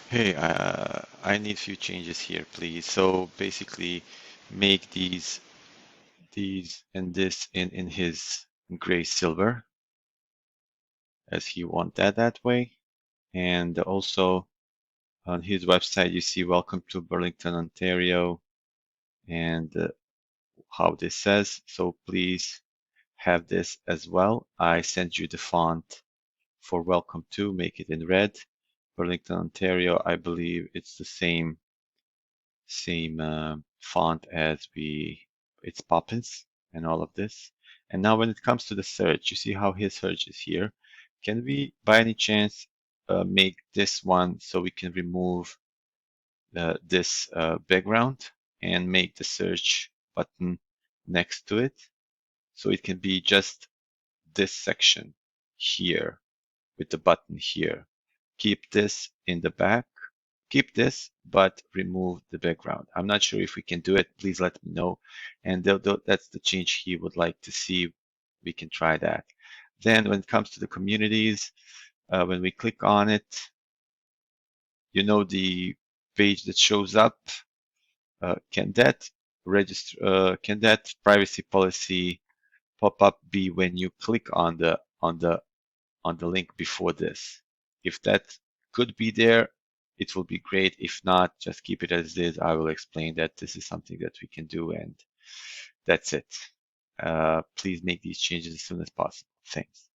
Hey, I need a few changes here, please. So basically, make these and this in his gray silver, as he want that way. And also on his website, you see "Welcome to Burlington, Ontario," and how this says. So please have this as well. I sent you the font for "Welcome to," make it in red. Burlington, Ontario, I believe it's the same font as it's Poppins and all of this. And now when it comes to the search, you see how his search is here. Can we, by any chance, make this one so we can remove this background and make the search button next to it? So it can be just this section here with the button here. Keep this in the back. Keep this, but remove the background. I'm not sure if we can do it. Please let me know. And that's the change he would like to see. We can try that. Then when it comes to the communities, when we click on it, you know the page that shows up. Can that register? Can that privacy policy pop up be when you click on the link before this? If that could be there, it will be great. If not, just keep it as is. I will explain that this is something that we can do, and that's it. Please make these changes as soon as possible. Thanks.